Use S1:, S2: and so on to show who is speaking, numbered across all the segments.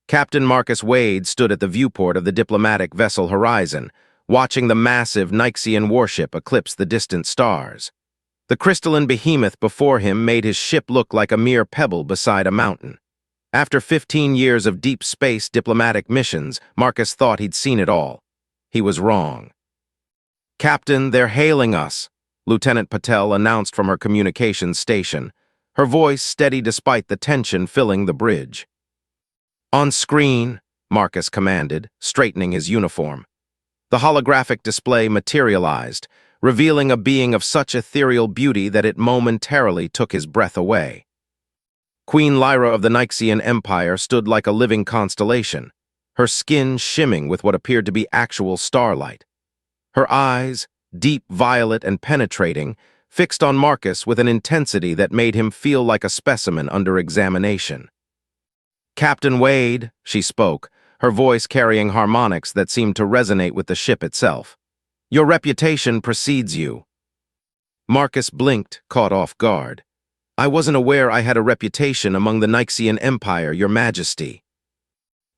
S1: Captain Marcus Wade stood at the viewport of the diplomatic vessel Horizon, watching the massive Nyxian warship eclipse the distant stars. The crystalline behemoth before him made his ship look like a mere pebble beside a mountain. After 15 years of deep space diplomatic missions, Marcus thought he'd seen it all. He was wrong. "Captain, they're hailing us," Lieutenant Patel announced from her communications station, her voice steady despite the tension filling the bridge. "On screen," Marcus commanded, straightening his uniform. The holographic display materialized, revealing a being of such ethereal beauty that it momentarily took his breath away. Queen Lyra of the Nyxian Empire stood like a living constellation, her skin shimmering with what appeared to be actual starlight. Her eyes, deep violet and penetrating, fixed on Marcus with an intensity that made him feel like a specimen under examination. "Captain Wade," she spoke, her voice carrying harmonics that seemed to resonate with the ship itself. "Your reputation precedes you." Marcus blinked, caught off guard. "I wasn't aware I had a reputation among the Nyxian Empire, Your Majesty."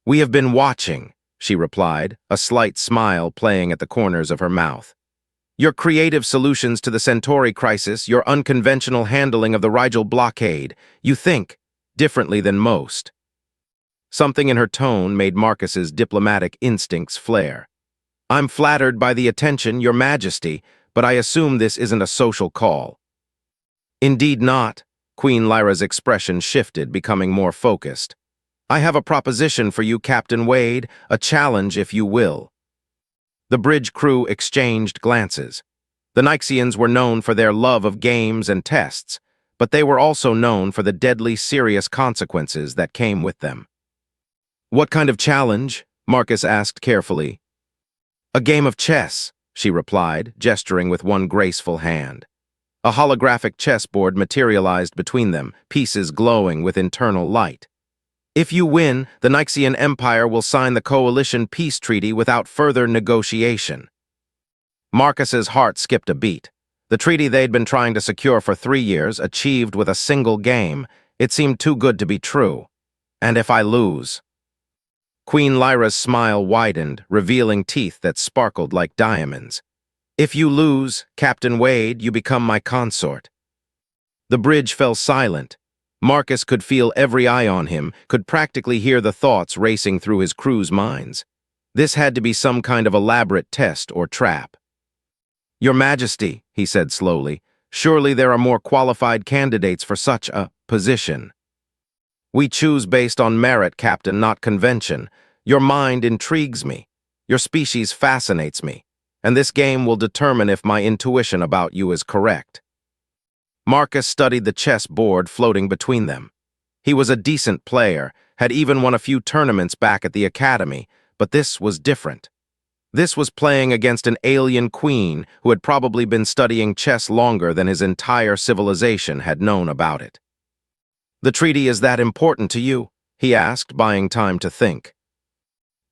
S1: "We have been watching," she replied, a slight smile playing at the corners of her mouth. "Your creative solutions to the Centauri crisis, your unconventional handling of the Rigel blockade, you think differently than most." Something in her tone made Marcus's diplomatic instincts flare. "I'm flattered by the attention, Your Majesty, but I assume this isn't a social call." "Indeed not." Queen Lyra's expression shifted, becoming more focused. "I have a proposition for you, Captain Wade, a challenge, if you will." The bridge crew exchanged glances. The Nyxians were known for their love of games and tests, but they were also known for the deadly serious consequences that came with them. "What kind of challenge?" Marcus asked carefully. "A game of chess," she replied, gesturing with one graceful hand. A holographic chessboard materialized between them, pieces glowing with internal light. "If you win, the Nyxian Empire will sign the Coalition Peace Treaty without further negotiation." Marcus's heart skipped a beat. The treaty they'd been trying to secure for 3 years, achieved with a single game. It seemed too good to be true. "And if I lose?" Queen Lyra's smile widened, revealing teeth that sparkled like diamonds. "If you lose, Captain Wade, you become my consort." The bridge fell silent. Marcus could feel every eye on him, could practically hear the thoughts racing through his crew's minds. This had to be some kind of elaborate test or trap. "Your Majesty," he said slowly, "surely there are more qualified candidates for such a position." "We choose based on merit, Captain, not convention. Your mind intrigues me. Your species fascinates me. And this game will determine if my intuition about you is correct." Marcus studied the chess board floating between them. He was a decent player, had even won a few tournaments back at the academy, but this was different. This was playing against an alien queen who had probably been studying chess longer than his entire civilization had known about it. "The treaty is that important to you?" he asked, buying time to think.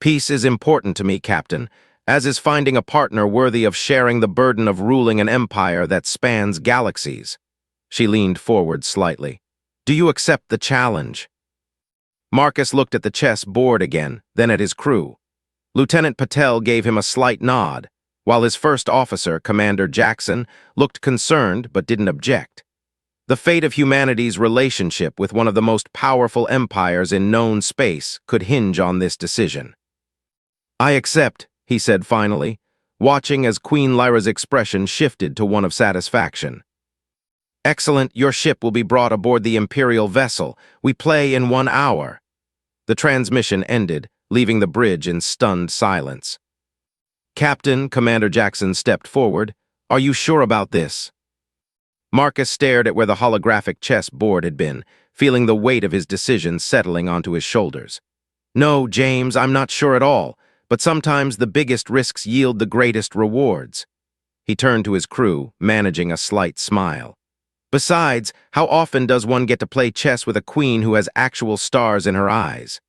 S1: "Peace is important to me, Captain, as is finding a partner worthy of sharing the burden of ruling an empire that spans galaxies." She leaned forward slightly. "Do you accept the challenge?" Marcus looked at the chess board again, then at his crew. Lieutenant Patel gave him a slight nod, while his first officer, Commander Jackson, looked concerned but didn't object. The fate of humanity's relationship with one of the most powerful empires in known space could hinge on this decision. "I accept," he said finally, watching as Queen Lyra's expression shifted to one of satisfaction. "Excellent, your ship will be brought aboard the Imperial vessel. We play in 1 hour." The transmission ended, leaving the bridge in stunned silence. "Captain," Commander Jackson stepped forward, "are you sure about this?" Marcus stared at where the holographic chess board had been, feeling the weight of his decision settling onto his shoulders. "No, James, I'm not sure at all, but sometimes the biggest risks yield the greatest rewards." He turned to his crew, managing a slight smile. "Besides, how often does one get to play chess with a queen who has actual stars in her eyes?"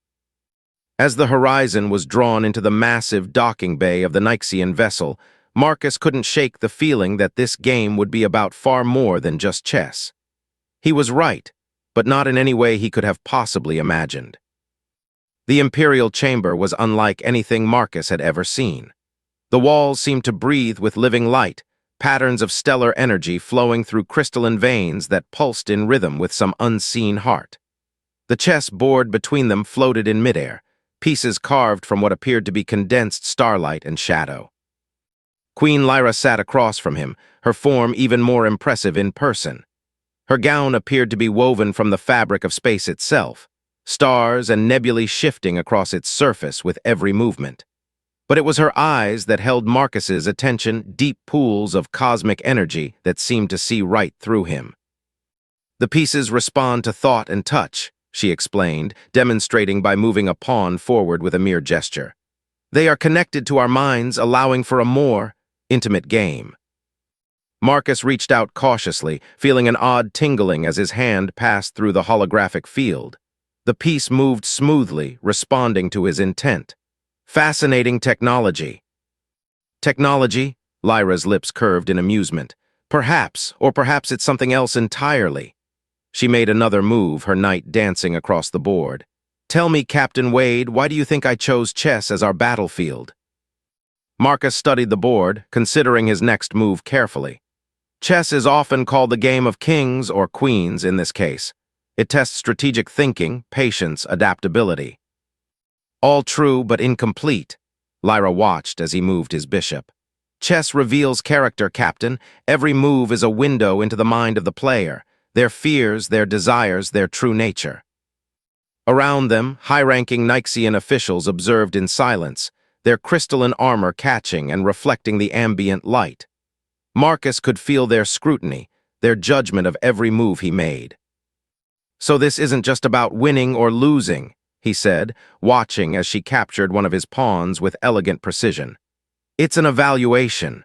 S1: As the Horizon was drawn into the massive docking bay of the Nyxian vessel, Marcus couldn't shake the feeling that this game would be about far more than just chess. He was right, but not in any way he could have possibly imagined. The Imperial chamber was unlike anything Marcus had ever seen. The walls seemed to breathe with living light, patterns of stellar energy flowing through crystalline veins that pulsed in rhythm with some unseen heart. The chess board between them floated in midair, pieces carved from what appeared to be condensed starlight and shadow. Queen Lyra sat across from him, her form even more impressive in person. Her gown appeared to be woven from the fabric of space itself, stars and nebulae shifting across its surface with every movement. But it was her eyes that held Marcus's attention, deep pools of cosmic energy that seemed to see right through him. The pieces respond to thought and touch, she explained, demonstrating by moving a pawn forward with a mere gesture. They are connected to our minds, allowing for a more intimate game. Marcus reached out cautiously, feeling an odd tingling as his hand passed through the holographic field. The piece moved smoothly, responding to his intent. Fascinating technology. Technology? Lyra's lips curved in amusement. Perhaps, or perhaps it's something else entirely. She made another move, her knight dancing across the board. Tell me, Captain Wade, why do you think I chose chess as our battlefield? Marcus studied the board, considering his next move carefully. Chess is often called the game of kings or queens in this case. It tests strategic thinking, patience, adaptability. All true but incomplete. Lyra watched as he moved his bishop. Chess reveals character, Captain. Every move is a window into the mind of the player, their fears, their desires, their true nature. Around them, high-ranking Nyxian officials observed in silence, their crystalline armor catching and reflecting the ambient light. Marcus could feel their scrutiny, their judgment of every move he made. So this isn't just about winning or losing, he said, watching as she captured one of his pawns with elegant precision. It's an evaluation.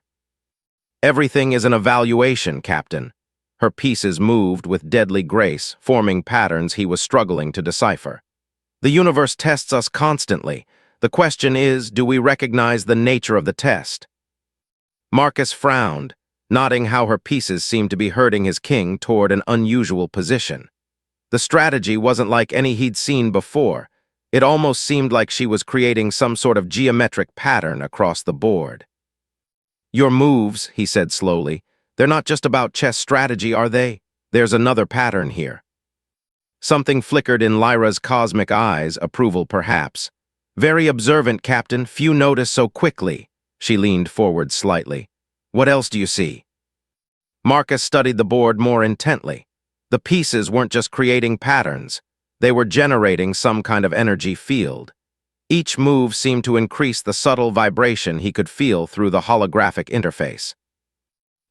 S1: Everything is an evaluation, Captain. Her pieces moved with deadly grace, forming patterns he was struggling to decipher. The universe tests us constantly. The question is, do we recognize the nature of the test? Marcus frowned, noting how her pieces seemed to be herding his king toward an unusual position. The strategy wasn't like any he'd seen before. It almost seemed like she was creating some sort of geometric pattern across the board. Your moves, he said slowly, they're not just about chess strategy, are they? There's another pattern here. Something flickered in Lyra's cosmic eyes, approval perhaps. Very observant, Captain, few notice so quickly. She leaned forward slightly. What else do you see? Marcus studied the board more intently. The pieces weren't just creating patterns. They were generating some kind of energy field. Each move seemed to increase the subtle vibration he could feel through the holographic interface.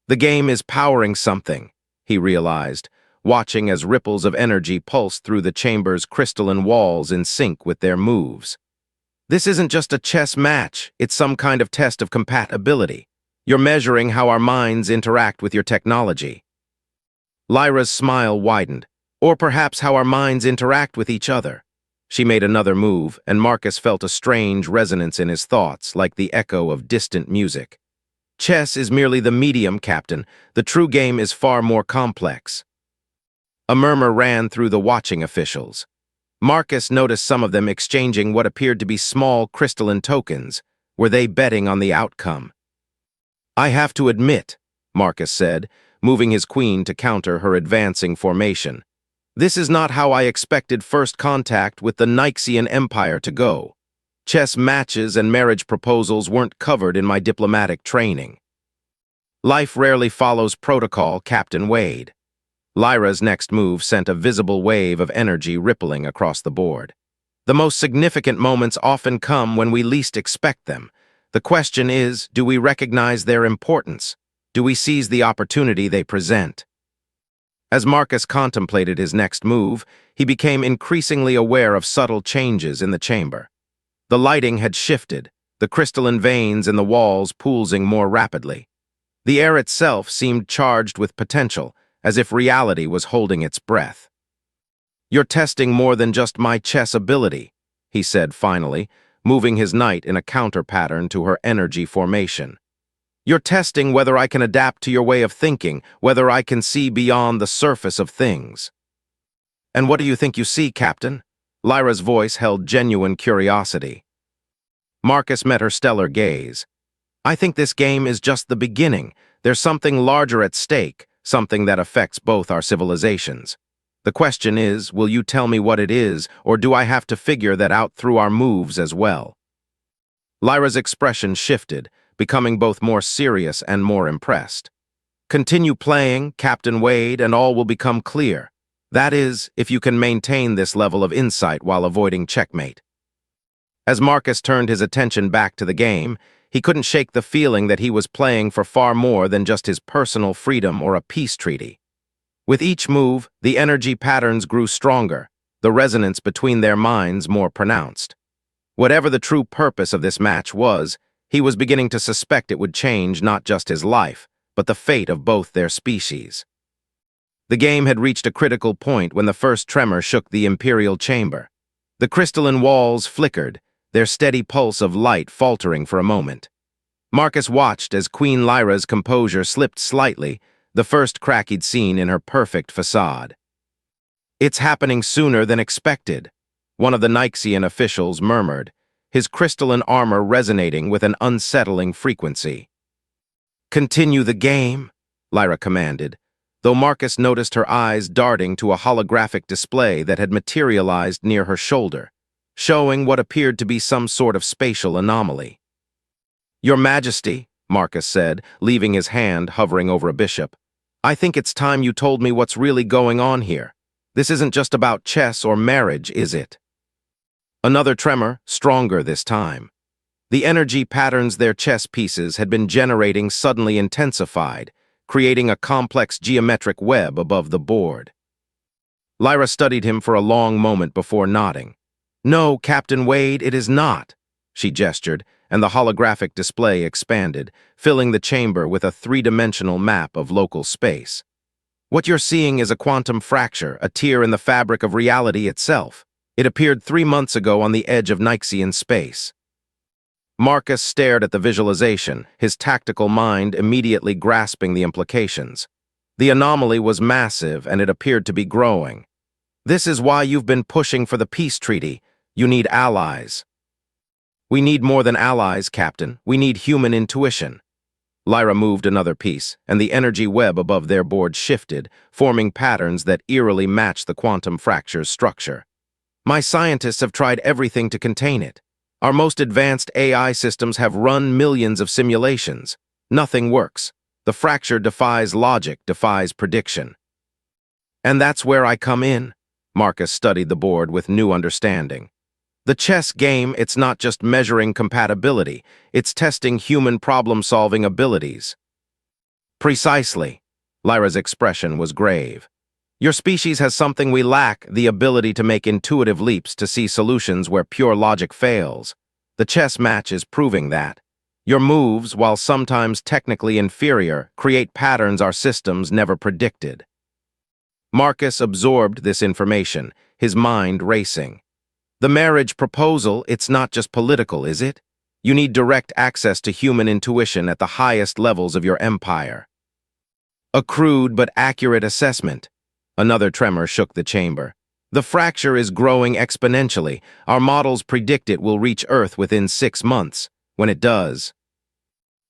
S1: The game is powering something, he realized, watching as ripples of energy pulsed through the chamber's crystalline walls in sync with their moves. This isn't just a chess match, it's some kind of test of compatibility. You're measuring how our minds interact with your technology. Lyra's smile widened, or perhaps how our minds interact with each other. She made another move, and Marcus felt a strange resonance in his thoughts, like the echo of distant music. Chess is merely the medium, Captain. The true game is far more complex. A murmur ran through the watching officials. Marcus noticed some of them exchanging what appeared to be small crystalline tokens. Were they betting on the outcome? I have to admit, Marcus said, moving his queen to counter her advancing formation. This is not how I expected first contact with the Nyxian Empire to go. Chess matches and marriage proposals weren't covered in my diplomatic training. Life rarely follows protocol, Captain Wade. Lyra's next move sent a visible wave of energy rippling across the board. The most significant moments often come when we least expect them. The question is, do we recognize their importance? Do we seize the opportunity they present? As Marcus contemplated his next move, he became increasingly aware of subtle changes in the chamber. The lighting had shifted, the crystalline veins in the walls pulsing more rapidly. The air itself seemed charged with potential, as if reality was holding its breath. You're testing more than just my chess ability, he said finally, moving his knight in a counter pattern to her energy formation. You're testing whether I can adapt to your way of thinking, whether I can see beyond the surface of things. And what do you think you see, Captain? Lyra's voice held genuine curiosity. Marcus met her stellar gaze. I think this game is just the beginning. There's something larger at stake, something that affects both our civilizations. The question is, will you tell me what it is, or do I have to figure that out through our moves as well? Lyra's expression shifted, becoming both more serious and more impressed. Continue playing, Captain Wade, and all will become clear. That is, if you can maintain this level of insight while avoiding checkmate. As Marcus turned his attention back to the game, he couldn't shake the feeling that he was playing for far more than just his personal freedom or a peace treaty. With each move, the energy patterns grew stronger, the resonance between their minds more pronounced. Whatever the true purpose of this match was, he was beginning to suspect it would change not just his life, but the fate of both their species. The game had reached a critical point when the first tremor shook the Imperial chamber. The crystalline walls flickered, their steady pulse of light faltering for a moment. Marcus watched as Queen Lyra's composure slipped slightly, the first crack he'd seen in her perfect facade. It's happening sooner than expected, one of the Nixian officials murmured, his crystalline armor resonating with an unsettling frequency. Continue the game, Lyra commanded, though Marcus noticed her eyes darting to a holographic display that had materialized near her shoulder, showing what appeared to be some sort of spatial anomaly. Your Majesty, Marcus said, leaving his hand hovering over a bishop, I think it's time you told me what's really going on here. This isn't just about chess or marriage, is it? Another tremor, stronger this time. The energy patterns their chess pieces had been generating suddenly intensified, creating a complex geometric web above the board. Lyra studied him for a long moment before nodding. No, Captain Wade, it is not, she gestured, and the holographic display expanded, filling the chamber with a three-dimensional map of local space. What you're seeing is a quantum fracture, a tear in the fabric of reality itself. It appeared 3 months ago on the edge of Nixian space. Marcus stared at the visualization, his tactical mind immediately grasping the implications. The anomaly was massive, and it appeared to be growing. This is why you've been pushing for the peace treaty. You need allies. We need more than allies, Captain. We need human intuition. Lyra moved another piece, and the energy web above their board shifted, forming patterns that eerily matched the quantum fracture's structure. My scientists have tried everything to contain it. Our most advanced AI systems have run millions of simulations. Nothing works. The fracture defies logic, defies prediction. And that's where I come in. Marcus studied the board with new understanding. The chess game, it's not just measuring compatibility, it's testing human problem-solving abilities. Precisely. Lyra's expression was grave. Your species has something we lack, the ability to make intuitive leaps to see solutions where pure logic fails. The chess match is proving that. Your moves, while sometimes technically inferior, create patterns our systems never predicted. Marcus absorbed this information, his mind racing. The marriage proposal, it's not just political, is it? You need direct access to human intuition at the highest levels of your empire. A crude but accurate assessment. Another tremor shook the chamber. The fracture is growing exponentially. Our models predict it will reach Earth within 6 months. When it does,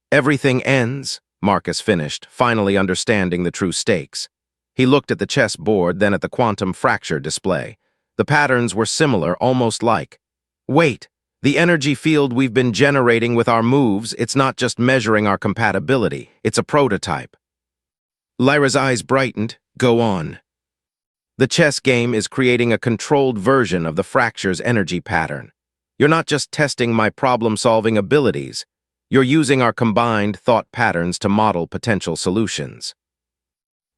S1: everything ends, Marcus finished, finally understanding the true stakes. He looked at the chess board, then at the quantum fracture display. The patterns were similar, almost like. Wait, the energy field we've been generating with our moves, it's not just measuring our compatibility, it's a prototype. Lyra's eyes brightened. Go on. The chess game is creating a controlled version of the fracture's energy pattern. You're not just testing my problem-solving abilities, you're using our combined thought patterns to model potential solutions.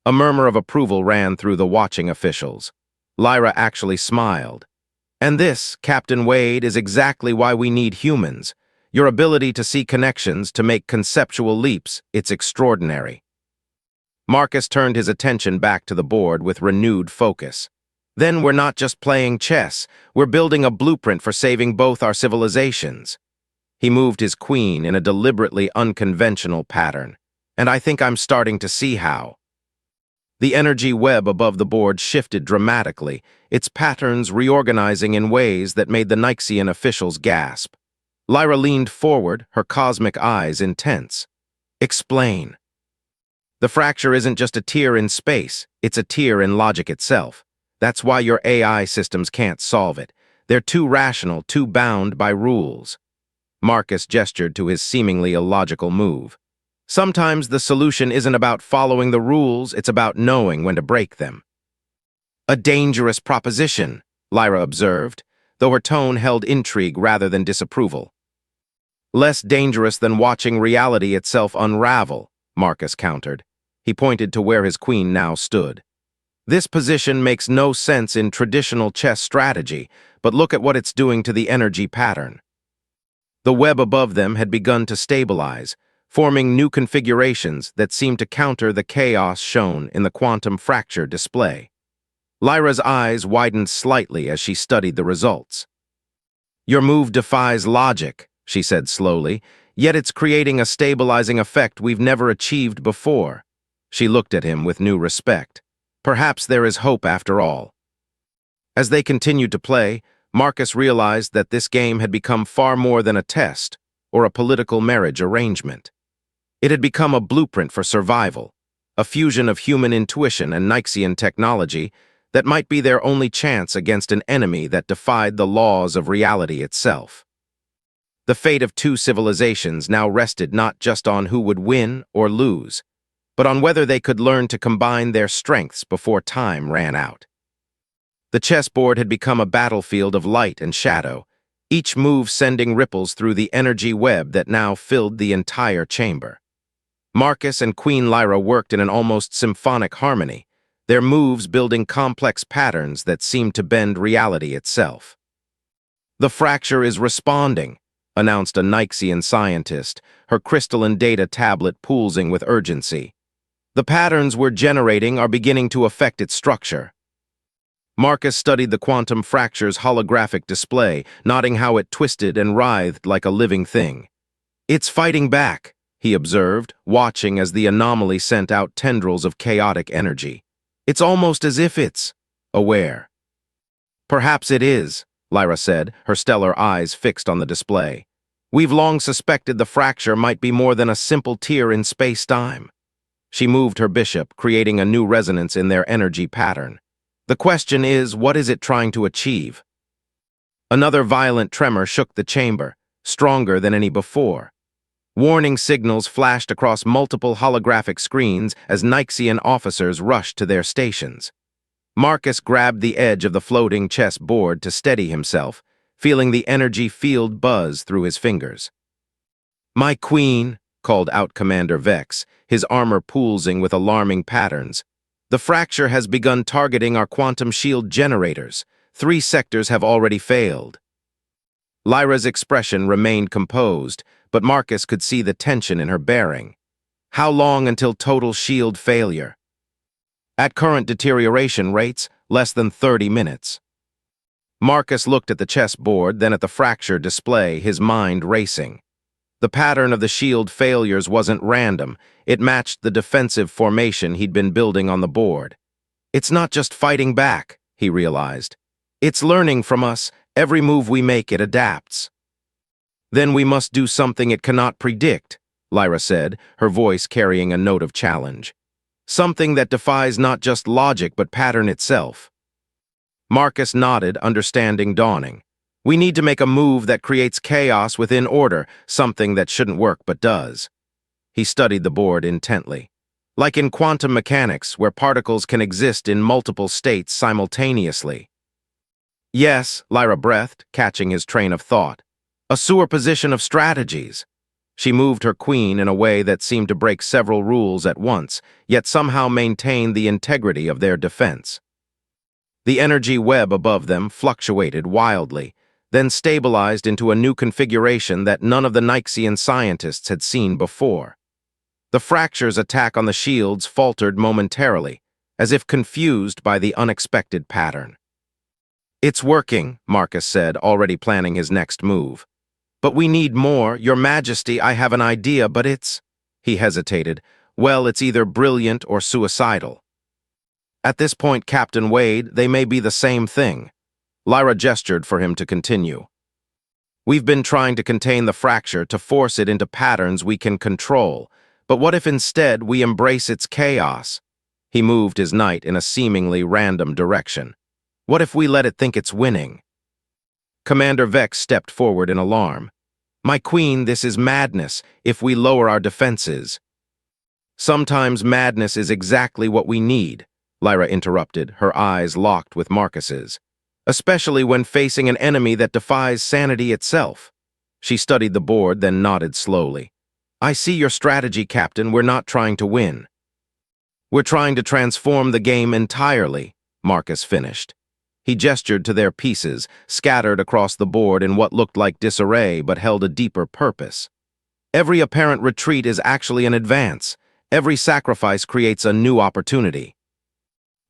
S1: A murmur of approval ran through the watching officials. Lyra actually smiled. And this, Captain Wade, is exactly why we need humans. Your ability to see connections, to make conceptual leaps, it's extraordinary. Marcus turned his attention back to the board with renewed focus. Then we're not just playing chess, we're building a blueprint for saving both our civilizations. He moved his queen in a deliberately unconventional pattern, and I think I'm starting to see how. The energy web above the board shifted dramatically, its patterns reorganizing in ways that made the Nixian officials gasp. Lyra leaned forward, her cosmic eyes intense. Explain. The fracture isn't just a tear in space, it's a tear in logic itself. That's why your AI systems can't solve it. They're too rational, too bound by rules. Marcus gestured to his seemingly illogical move. Sometimes the solution isn't about following the rules, it's about knowing when to break them. A dangerous proposition, Lyra observed, though her tone held intrigue rather than disapproval. Less dangerous than watching reality itself unravel, Marcus countered. He pointed to where his queen now stood. This position makes no sense in traditional chess strategy, but look at what it's doing to the energy pattern. The web above them had begun to stabilize, forming new configurations that seemed to counter the chaos shown in the quantum fracture display. Lyra's eyes widened slightly as she studied the results. Your move defies logic, she said slowly, yet it's creating a stabilizing effect we've never achieved before. She looked at him with new respect. Perhaps there is hope after all. As they continued to play, Marcus realized that this game had become far more than a test or a political marriage arrangement. It had become a blueprint for survival, a fusion of human intuition and Nixian technology that might be their only chance against an enemy that defied the laws of reality itself. The fate of two civilizations now rested not just on who would win or lose, but on whether they could learn to combine their strengths before time ran out. The chessboard had become a battlefield of light and shadow, each move sending ripples through the energy web that now filled the entire chamber. Marcus and Queen Lyra worked in an almost symphonic harmony, their moves building complex patterns that seemed to bend reality itself. The fracture is responding, announced a Nixian scientist, her crystalline data tablet pulsing with urgency. The patterns we're generating are beginning to affect its structure. Marcus studied the quantum fracture's holographic display, noting how it twisted and writhed like a living thing. It's fighting back, he observed, watching as the anomaly sent out tendrils of chaotic energy. It's almost as if it's aware. Perhaps it is, Lyra said, her stellar eyes fixed on the display. We've long suspected the fracture might be more than a simple tear in space-time. She moved her bishop, creating a new resonance in their energy pattern. The question is, what is it trying to achieve? Another violent tremor shook the chamber, stronger than any before. Warning signals flashed across multiple holographic screens as Nixian officers rushed to their stations. Marcus grabbed the edge of the floating chess board to steady himself, feeling the energy field buzz through his fingers. "My queen," called out Commander Vex, his armor pulsing with alarming patterns. "The fracture has begun targeting our quantum shield generators. 3 sectors have already failed." Lyra's expression remained composed, but Marcus could see the tension in her bearing. How long until total shield failure? At current deterioration rates, less than 30 minutes. Marcus looked at the chessboard, then at the fracture display, his mind racing. The pattern of the shield failures wasn't random. It matched the defensive formation he'd been building on the board. It's not just fighting back, he realized. It's learning from us. Every move we make, it adapts. Then we must do something it cannot predict, Lyra said, her voice carrying a note of challenge. Something that defies not just logic but pattern itself. Marcus nodded, understanding dawning. We need to make a move that creates chaos within order, something that shouldn't work but does. He studied the board intently. Like in quantum mechanics, where particles can exist in multiple states simultaneously. Yes, Lyra breathed, catching his train of thought. A superposition of strategies. She moved her queen in a way that seemed to break several rules at once, yet somehow maintained the integrity of their defense. The energy web above them fluctuated wildly, then stabilized into a new configuration that none of the Nixian scientists had seen before. The fracture's attack on the shields faltered momentarily, as if confused by the unexpected pattern. It's working, Marcus said, already planning his next move. But we need more. Your Majesty, I have an idea, but it's... He hesitated. Well, it's either brilliant or suicidal. At this point, Captain Wade, they may be the same thing. Lyra gestured for him to continue. We've been trying to contain the fracture to force it into patterns we can control, but what if instead we embrace its chaos? He moved his knight in a seemingly random direction. What if we let it think it's winning? Commander Vex stepped forward in alarm. My queen, this is madness if we lower our defenses. Sometimes madness is exactly what we need, Lyra interrupted, her eyes locked with Marcus's. Especially when facing an enemy that defies sanity itself. She studied the board, then nodded slowly. I see your strategy, Captain. We're not trying to win. We're trying to transform the game entirely, Marcus finished. He gestured to their pieces, scattered across the board in what looked like disarray but held a deeper purpose. Every apparent retreat is actually an advance. Every sacrifice creates a new opportunity.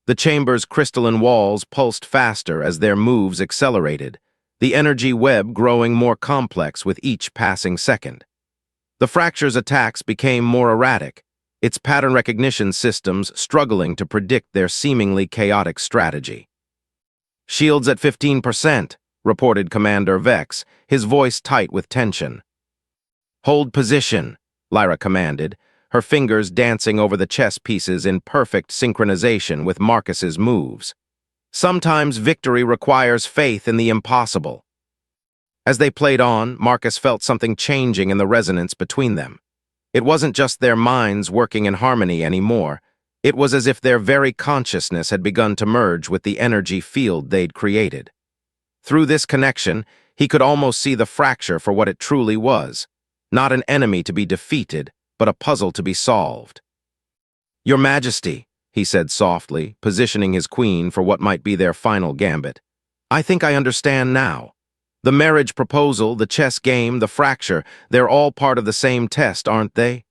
S1: The chamber's crystalline walls pulsed faster as their moves accelerated, the energy web growing more complex with each passing second. The fracture's attacks became more erratic, its pattern recognition systems struggling to predict their seemingly chaotic strategy. Shields at 15%, reported Commander Vex, his voice tight with tension. Hold position, Lyra commanded, her fingers dancing over the chess pieces in perfect synchronization with Marcus's moves. Sometimes victory requires faith in the impossible. As they played on, Marcus felt something changing in the resonance between them. It wasn't just their minds working in harmony anymore. It was as if their very consciousness had begun to merge with the energy field they'd created. Through this connection, he could almost see the fracture for what it truly was, not an enemy to be defeated, but a puzzle to be solved. Your Majesty, he said softly, positioning his queen for what might be their final gambit. I think I understand now. The marriage proposal, the chess game, the fracture, they're all part of the same test, aren't they?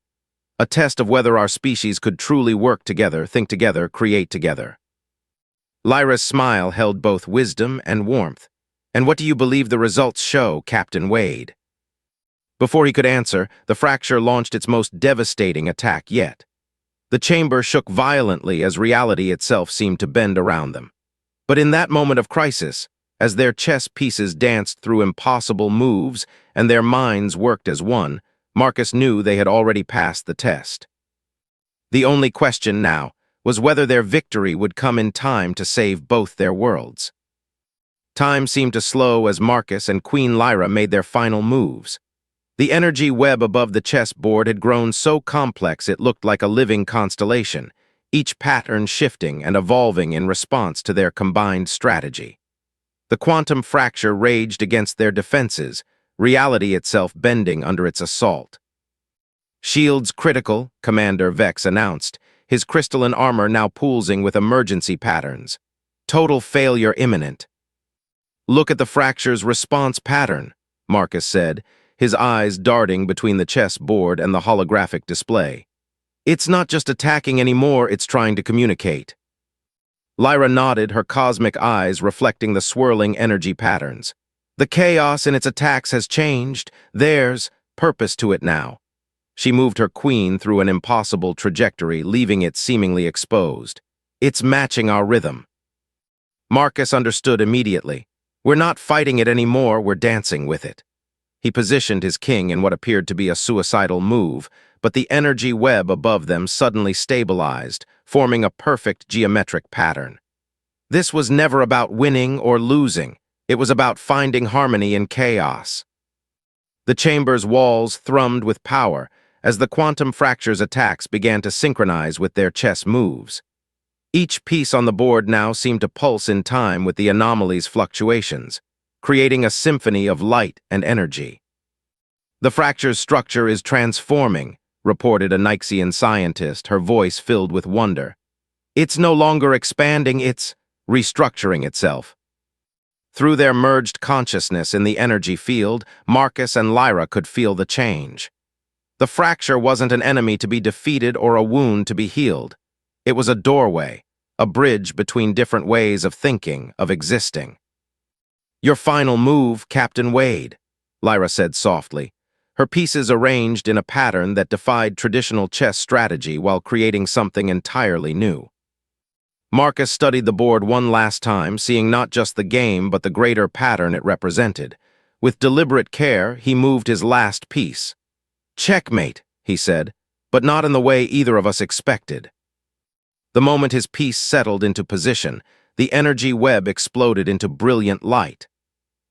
S1: A test of whether our species could truly work together, think together, create together. Lyra's smile held both wisdom and warmth. And what do you believe the results show, Captain Wade? Before he could answer, the fracture launched its most devastating attack yet. The chamber shook violently as reality itself seemed to bend around them. But in that moment of crisis, as their chess pieces danced through impossible moves and their minds worked as one, Marcus knew they had already passed the test. The only question now was whether their victory would come in time to save both their worlds. Time seemed to slow as Marcus and Queen Lyra made their final moves. The energy web above the chessboard had grown so complex it looked like a living constellation, each pattern shifting and evolving in response to their combined strategy. The quantum fracture raged against their defenses, reality itself bending under its assault. Shields critical, Commander Vex announced, his crystalline armor now pulsing with emergency patterns. Total failure imminent. Look at the fracture's response pattern, Marcus said, his eyes darting between the chess board and the holographic display. It's not just attacking anymore, it's trying to communicate. Lyra nodded, her cosmic eyes reflecting the swirling energy patterns. The chaos in its attacks has changed. There's purpose to it now. She moved her queen through an impossible trajectory, leaving it seemingly exposed. It's matching our rhythm. Marcus understood immediately. We're not fighting it anymore, we're dancing with it. He positioned his king in what appeared to be a suicidal move, but the energy web above them suddenly stabilized, forming a perfect geometric pattern. This was never about winning or losing. It was about finding harmony in chaos. The chamber's walls thrummed with power as the quantum fracture's attacks began to synchronize with their chess moves. Each piece on the board now seemed to pulse in time with the anomaly's fluctuations, creating a symphony of light and energy. The fracture's structure is transforming, reported a Nyxian scientist, her voice filled with wonder. It's no longer expanding, it's restructuring itself. Through their merged consciousness in the energy field, Marcus and Lyra could feel the change. The fracture wasn't an enemy to be defeated or a wound to be healed. It was a doorway, a bridge between different ways of thinking, of existing. Your final move, Captain Wade, Lyra said softly, her pieces arranged in a pattern that defied traditional chess strategy while creating something entirely new. Marcus studied the board one last time, seeing not just the game but the greater pattern it represented. With deliberate care, he moved his last piece. "Checkmate," he said, but not in the way either of us expected. The moment his piece settled into position, the energy web exploded into brilliant light.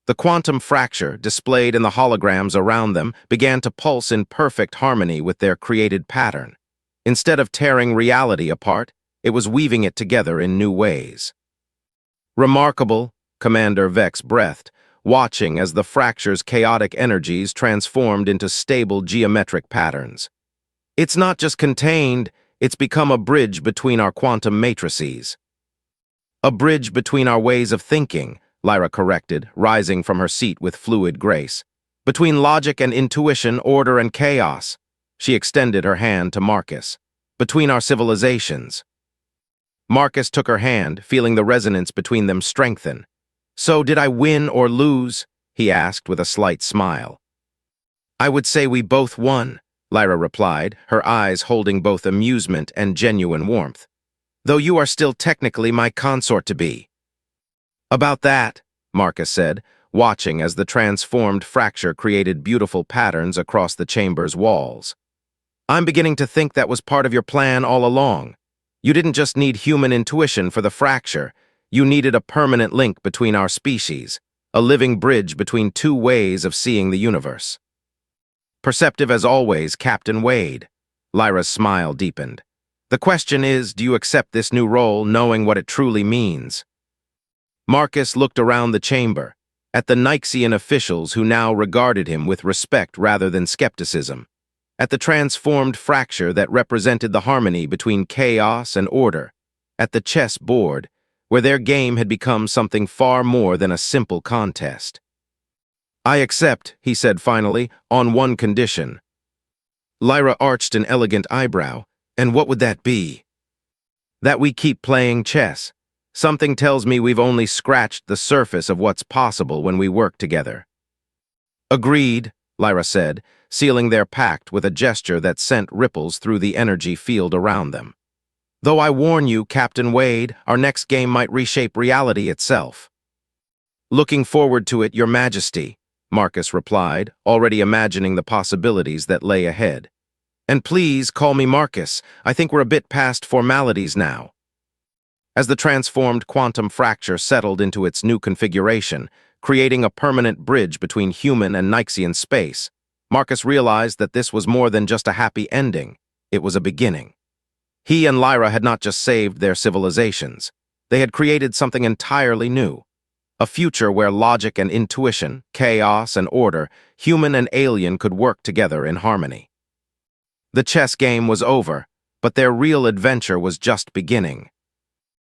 S1: The quantum fracture, displayed in the holograms around them, began to pulse in perfect harmony with their created pattern. Instead of tearing reality apart, it was weaving it together in new ways. "Remarkable," Commander Vex breathed, watching as the fracture's chaotic energies transformed into stable geometric patterns. "It's not just contained, it's become a bridge between our quantum matrices." "A bridge between our ways of thinking," Lyra corrected, rising from her seat with fluid grace. "Between logic and intuition, order and chaos." She extended her hand to Marcus. "Between our civilizations." Marcus took her hand, feeling the resonance between them strengthen. "So did I win or lose?" he asked with a slight smile. "I would say we both won," Lyra replied, her eyes holding both amusement and genuine warmth. "Though you are still technically my consort-to-be." "About that," Marcus said, watching as the transformed fracture created beautiful patterns across the chamber's walls. "I'm beginning to think that was part of your plan all along. You didn't just need human intuition for the fracture, you needed a permanent link between our species, a living bridge between two ways of seeing the universe." "Perceptive as always, Captain Wade." Lyra's smile deepened. "The question is, do you accept this new role knowing what it truly means?" Marcus looked around the chamber, at the Nixian officials who now regarded him with respect rather than skepticism, at the transformed fracture that represented the harmony between chaos and order, at the chess board, where their game had become something far more than a simple contest. "I accept," he said finally, "on one condition." Lyra arched an elegant eyebrow. "And what would that be?" "That we keep playing chess. Something tells me we've only scratched the surface of what's possible when we work together." "Agreed," Lyra said, sealing their pact with a gesture that sent ripples through the energy field around them. "Though I warn you, Captain Wade, our next game might reshape reality itself." "Looking forward to it, Your Majesty," Marcus replied, already imagining the possibilities that lay ahead. "And please call me Marcus. I think we're a bit past formalities now." As the transformed quantum fracture settled into its new configuration, creating a permanent bridge between human and Nixian space, Marcus realized that this was more than just a happy ending, it was a beginning. He and Lyra had not just saved their civilizations, they had created something entirely new. A future where logic and intuition, chaos and order, human and alien could work together in harmony. The chess game was over, but their real adventure was just beginning.